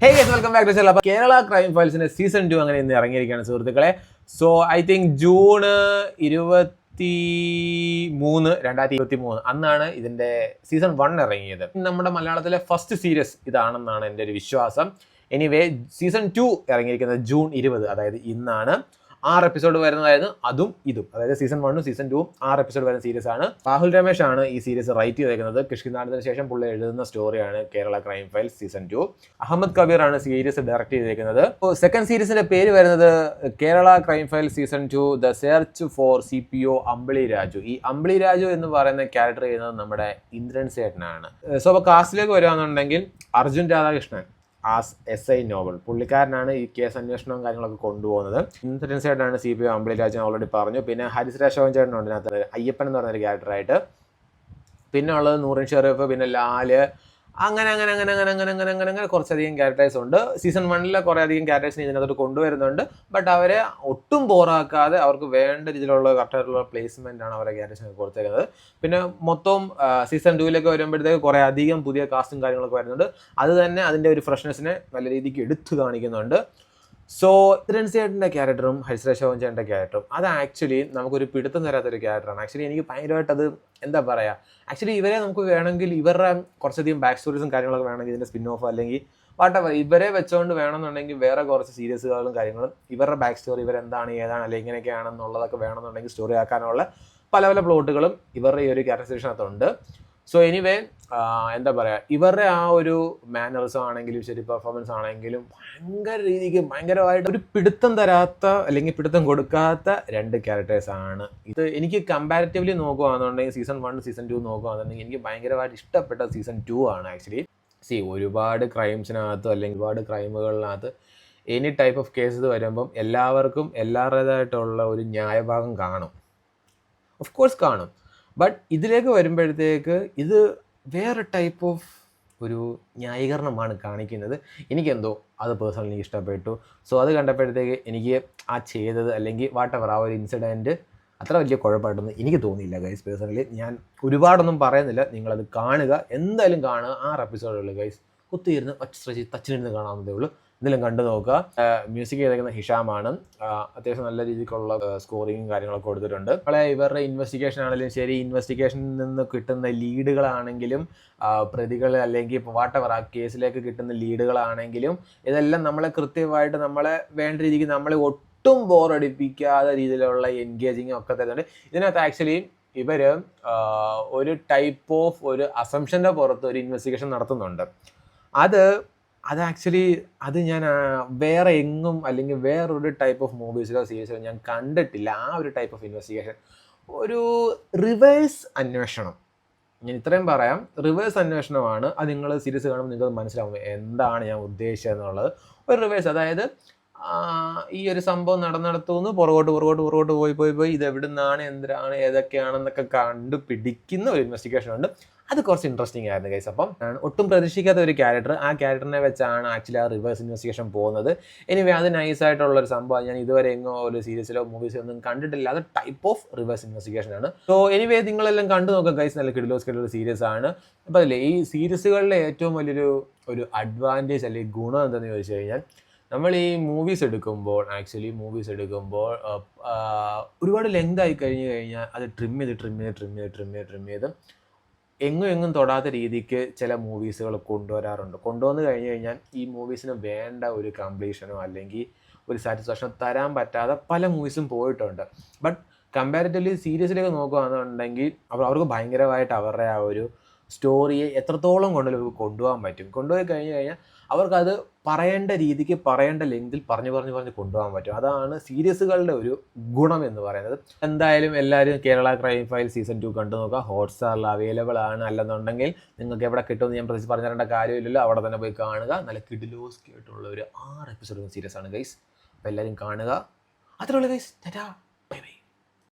Hey guys, welcome back to channel. അപ്പോൾ Kerala crime ഫയൽസിന്റെ season 2 അങ്ങനെ ഇന്ന് ഇറങ്ങിയിരിക്കുകയാണ് സുഹൃത്തുക്കളെ. സോ ഐ തിങ്ക് ജൂൺ 2023 അന്നാണ് ഇതിന്റെ സീസൺ 1 ഇറങ്ങിയത്. നമ്മുടെ മലയാളത്തിലെ ഫസ്റ്റ് സീരീസ് ഇതാണെന്നാണ് എൻ്റെ ഒരു വിശ്വാസം. എനിവേ സീസൺ 2 ഇറങ്ങിയിരിക്കുന്നത് ജൂൺ 20, അതായത് ഇന്നാണ്. 6 എപ്പിസോഡ് വരുന്നതായിരുന്നു, അതും ഇതും, അതായത് സീസൺ 1ഉം സീസൺ 2ഉം 6 എപ്പിസോഡ് വരുന്ന സീരീസ് ആണ്. രാഹുൽ രമേശ് ആണ് ഈ സീരീസ് റൈറ്റ് ചെയ്തേക്കുന്നത്. കിഷ്കിന്താനത്തിന് ശേഷം പുള്ളി എഴുതുന്ന സ്റ്റോറിയാണ് Kerala crime files season 2. Ahammed Kabir ആണ് സീരീസ് ഡയറക്ട് ചെയ്തേക്കുന്നത്. സെക്കൻഡ് സീരീസിന്റെ പേര് വരുന്നത് Kerala crime files season 2 the search for CPO Ambili Raju. ഈ അമ്പിളി രാജു എന്ന് പറയുന്ന ക്യാരക്ടർ ചെയ്യുന്നത് നമ്മുടെ ഇന്ദ്രൻ സേട്ടനാണ്. സോ അപ്പോൾ കാസ്റ്റിലേക്ക് വരികയാണെന്നുണ്ടെങ്കിൽ Arjun Radhakrishnan as SI Noble, പുള്ളിക്കാരനാണ് ഈ കേസ് അന്വേഷണവും കാര്യങ്ങളൊക്കെ കൊണ്ടുപോകുന്നത്. ഇന്ദ്രൻ സേട്ടനാണ് CPO അമ്പിളി രാജു, ഓൾറെഡി പറഞ്ഞു. പിന്നെ ഹരിശ്രാജ് ശോഭൻ ചേട്ടനുണ്ട് ഇതിനകത്ത് അയ്യപ്പൻ എന്ന് പറഞ്ഞൊരു ക്യാരക്ടറായിട്ട്. പിന്നെ ഉള്ളത് നൂറിൻ ഷെറീഫ്, പിന്നെ ലാല്, അങ്ങനെ അങ്ങനെ അങ്ങനെ അങ്ങനെ അങ്ങനെ അങ്ങനെ അങ്ങനെ അങ്ങനെ കുറച്ചധികം ക്യാരക്ടേഴ്സ് ഉണ്ട്. സീസൺ 1 കുറേ അധികം ക്യാരക്ടേഴ്സിനെ ഇതിനകത്ത് കൊണ്ടുവരുന്നുണ്ട്. ബട്ട് അവരെ ഒട്ടും ബോറാക്കാതെ അവർക്ക് വേണ്ട രീതിയിലുള്ള കറക്റ്റായിട്ടുള്ള പ്ലേസ്മെന്റ് ആണ് അവരെ ക്യാരക്ടേഴ്സിന് കൊടുത്തേക്കുന്നത്. പിന്നെ മൊത്തം സീസൺ 2 വരുമ്പോഴത്തേക്ക് കുറേ അധികം പുതിയ കാസ്റ്റും കാര്യങ്ങളൊക്കെ വരുന്നുണ്ട്. അത് തന്നെ അതിൻ്റെ ഒരു ഫ്രഷ്നെസ്സിനെ നല്ല രീതിക്ക് എടുത്തു കാണിക്കുന്നുണ്ട്. സോ ഇന്ദ്രൻ സേട്ടൻ്റെ ക്യാരക്ടറും ഹരിശ്രാജ് ശോഭൻ ചേട്ടൻ്റെ ക്യാരക്ടറും അത് ആക്ച്വലി നമുക്കൊരു പിടുത്തം തരാത്തൊരു ക്യാരക്ടറാണ്. ആക്ച്വലി എനിക്ക് ഭയങ്കരമായിട്ട് അത് എന്താ പറയുക, ആക്ച്വലി ഇവരെ നമുക്ക് വേണമെങ്കിൽ ഇവരുടെ കുറച്ചധികം ബാക്ക് സ്റ്റോറീസും കാര്യങ്ങളൊക്കെ വേണമെങ്കിൽ ഇതിൻ്റെ സ്പിൻ ഓഫ് അല്ലെങ്കിൽ വാട്ടവർ ഇവരെ വെച്ചുകൊണ്ട് വേണമെന്നുണ്ടെങ്കിൽ വേറെ കുറച്ച് സീരീസുകളും കാര്യങ്ങളും ഇവരുടെ ബാക്ക് സ്റ്റോറി, ഇവരെന്താണ് ഏതാണ് അല്ലെങ്കിൽ ഇങ്ങനെയൊക്കെയാണെന്നുള്ളതൊക്കെ വേണമെന്നുണ്ടെങ്കിൽ സ്റ്റോറി ആക്കാനുള്ള പല പല പ്ലോട്ടുകളും ഇവരുടെ ഈ ഒരു ക്യാരക്ടറൈസേഷനകത്തുണ്ട്. സോ എനിവേ എന്താ പറയുക, ഇവരുടെ ആ ഒരു മാനറിസം ആണെങ്കിലും ശരി, പെർഫോമൻസ് ആണെങ്കിലും ഭയങ്കര രീതിക്ക് ഭയങ്കരമായിട്ട് ഒരു പിടുത്തം തരാത്ത അല്ലെങ്കിൽ പിടുത്തം കൊടുക്കാത്ത രണ്ട് ക്യാരക്ടേഴ്സ് ആണ്. ഇത് എനിക്ക് കമ്പാരിറ്റീവ്ലി നോക്കുകയാണെന്നുണ്ടെങ്കിൽ സീസൺ 1 സീസൺ 2 നോക്കുകയാണെന്നുണ്ടെങ്കിൽ എനിക്ക് ഭയങ്കരമായിട്ട് ഇഷ്ടപ്പെട്ട സീസൺ 2 ആണ് ആക്ച്വലി. ഒരുപാട് ക്രൈംസിനകത്തും അല്ലെങ്കിൽ ഒരുപാട് ക്രൈമുകളിനകത്ത് എനി ടൈപ്പ് ഓഫ് കേസസ് വരുമ്പം എല്ലാവർക്കും എല്ലാവരുടേതായിട്ടുള്ള ഒരു ന്യായഭാഗം കാണും, ഓഫ് കോഴ്സ് കാണും. ബട്ട് ഇതിലേക്ക് വരുമ്പോഴത്തേക്ക് ഇത് വേറെ ടൈപ്പ് ഓഫ് ഒരു ന്യായീകരണമാണ് കാണിക്കുന്നത്. എനിക്കെന്തോ അത് പേഴ്സണലി ഇഷ്ടപ്പെട്ടു. സോ അത് കണ്ടപ്പോഴത്തേക്ക് എനിക്ക് ആ ചെയ്തത് അല്ലെങ്കിൽ വാട്ടവർ ആ ഒരു ഇൻസിഡൻറ്റ് അത്ര വലിയ കുഴപ്പമായിട്ടൊന്നും എനിക്ക് തോന്നിയില്ല ഗൈസ്. പേഴ്സണലി ഞാൻ ഒരുപാടൊന്നും പറയുന്നില്ല, നിങ്ങളത് കാണുക, എന്തായാലും കാണുക. 6 എപ്പിസോഡുള്ളൂ ഗൈസ്, കുത്തിയിരുന്ന് തച്ചിലിരുന്ന് കാണാവുന്നതേ ഉള്ളൂ. എന്തെങ്കിലും കണ്ടു നോക്കുക. മ്യൂസിക് ചെയ്തേക്കുന്ന ഹിഷാമാണ്. അത്യാവശ്യം നല്ല രീതിക്കുള്ള സ്കോറിങ്ങും കാര്യങ്ങളൊക്കെ കൊടുത്തിട്ടുണ്ട്. നമ്മളെ ഇവരുടെ ഇൻവെസ്റ്റിഗേഷൻ ആണെങ്കിലും ശരി, ഇൻവെസ്റ്റിഗേഷനിൽ നിന്ന് കിട്ടുന്ന ലീഡുകളാണെങ്കിലും പ്രതികൾ അല്ലെങ്കിൽ ഇപ്പോൾ വാട്ടവർ ആ കേസിലേക്ക് കിട്ടുന്ന ലീഡുകളാണെങ്കിലും ഇതെല്ലാം നമ്മളെ കൃത്യമായിട്ട് നമ്മളെ വേണ്ട രീതിക്ക് നമ്മളെ ഒട്ടും ബോറടിപ്പിക്കാത്ത രീതിയിലുള്ള എൻഗേജിങ്ങും ഒക്കെ തരുന്നുണ്ട്. ഇതിനകത്ത് ആക്ച്വലി ഇവർ ഒരു ടൈപ്പ് ഓഫ് ഒരു അസംഷൻ്റെ പുറത്ത് ഒരു ഇൻവെസ്റ്റിഗേഷൻ നടത്തുന്നുണ്ട്. അത് ആക്ച്വലി അത് ഞാൻ വേറെ എങ്ങും അല്ലെങ്കിൽ വേറൊരു ടൈപ്പ് ഓഫ് മൂവീസിലോ സീരീസിലോ ഞാൻ കണ്ടിട്ടില്ല. ആ ഒരു ടൈപ്പ് ഓഫ് ഇൻവെസ്റ്റിഗേഷൻ, ഒരു റിവേഴ്സ് അന്വേഷണം, ഞാൻ ഇത്രയും പറയാം, റിവേഴ്സ് അന്വേഷണമാണ്. അത് നിങ്ങൾ സീരീസ് കാണുമ്പോൾ നിങ്ങൾക്ക് മനസ്സിലാവും എന്താണ് ഞാൻ ഉദ്ദേശിച്ചതെന്നുള്ളത്. ഒരു റിവേഴ്സ്, അതായത് ഈ ഒരു സംഭവം നടന്നെടുത്തുനിന്ന് പുറകോട്ട് പോയി ഇത് എവിടുന്നാണ്, എന്തിനാണ്, ഏതൊക്കെയാണെന്നൊക്കെ കണ്ടുപിടിക്കുന്ന ഒരു ഇൻവെസ്റ്റിഗേഷൻ ഉണ്ട്. അത് കുറച്ച് ഇൻട്രസ്റ്റിംഗ് ആയിരുന്നു ഗൈസ്. അപ്പം ഒട്ടും പ്രതീക്ഷിക്കാത്ത ഒരു ക്യാരക്ടർ, ആ ക്യാരക്ടറിനെ വെച്ചാണ് ആക്ച്വലി ആ റിവേഴ്സ് ഇൻവെസ്റ്റിഗേഷൻ പോകുന്നത്. എനിവേ അത് നൈസായിട്ടുള്ളൊരു സംഭവം, ഞാൻ ഇതുവരെ എങ്ങോ ഒരു സീരീസിലോ മൂവീസിലോ ഒന്നും കണ്ടിട്ടില്ല. അത് ടൈപ്പ് ഓഫ് റിവേഴ്സ് ഇൻവെസ്റ്റിഗേഷൻ ആണ്. സോ എനിവേ നിങ്ങളെല്ലാം കണ്ടു നോക്കുക ഗൈസ്, നല്ല കിടിലോസ്കിലുള്ള സീരീസ് ആണ്. അപ്പോൾ അതില്ലേ ഈ സീരീസുകളിലെ ഏറ്റവും വലിയൊരു അഡ്വാൻറ്റേജ് അല്ലെങ്കിൽ ഗുണം എന്താണെന്ന് ചോദിച്ചു കഴിഞ്ഞാൽ, നമ്മൾ ഈ മൂവീസ് എടുക്കുമ്പോൾ ഒരുപാട് ലെങ്ത് ആയി കഴിഞ്ഞാൽ അത് ട്രിം ചെയ്ത് എങ്ങും തൊടാത്ത രീതിക്ക് ചില മൂവീസുകൾ കൊണ്ടുവന്ന് കഴിഞ്ഞ് കഴിഞ്ഞാൽ ഈ മൂവീസിന് വേണ്ട ഒരു കംപ്ലീഷനോ അല്ലെങ്കിൽ ഒരു സാറ്റിസ്ഫാക്ഷനോ തരാൻ പറ്റാതെ പല മൂവീസും പോയിട്ടുണ്ട്. ബട്ട് കമ്പാരിറ്റീവ്ലി സീരീസിലേക്ക് നോക്കുകയാണെന്നുണ്ടെങ്കിൽ അവർക്ക് ഭയങ്കരമായിട്ട് അവരുടെ ആ ഒരു സ്റ്റോറിയെ എത്രത്തോളം കൊണ്ടുപോകാൻ പറ്റും. കൊണ്ടുപോയി കഴിഞ്ഞ് കഴിഞ്ഞാൽ അവർക്കത് പറയേണ്ട രീതിക്ക് പറയേണ്ട ലെങ്തിൽ പറഞ്ഞ് കൊണ്ടുപോകാൻ പറ്റും. അതാണ് സീരീസുകളുടെ ഒരു ഗുണം എന്ന് പറയുന്നത്. എന്തായാലും എല്ലാവരും കേരള ക്രൈം ഫയൽ സീസൺ 2 കണ്ടു നോക്കുക. ഹോട്ട്സ്റ്റാറിൽ അവൈലബിൾ ആണ്. അല്ലെന്നുണ്ടെങ്കിൽ നിങ്ങൾക്ക് എവിടെ കിട്ടുമെന്ന് ഞാൻ പ്രത്യേകിച്ച് പറഞ്ഞു തരേണ്ട കാര്യമില്ലല്ലോ, അവിടെ തന്നെ പോയി കാണുക. നല്ല കിടിലോസ്കി ആയിട്ടുള്ള ഒരു 6 എപ്പിസോഡ് സീരീസ് ആണ് ഗൈസ്. അപ്പോൾ എല്ലാവരും കാണുക. അത്രേ ഉള്ളൂ ഗൈസ്. ടാറ്റാ.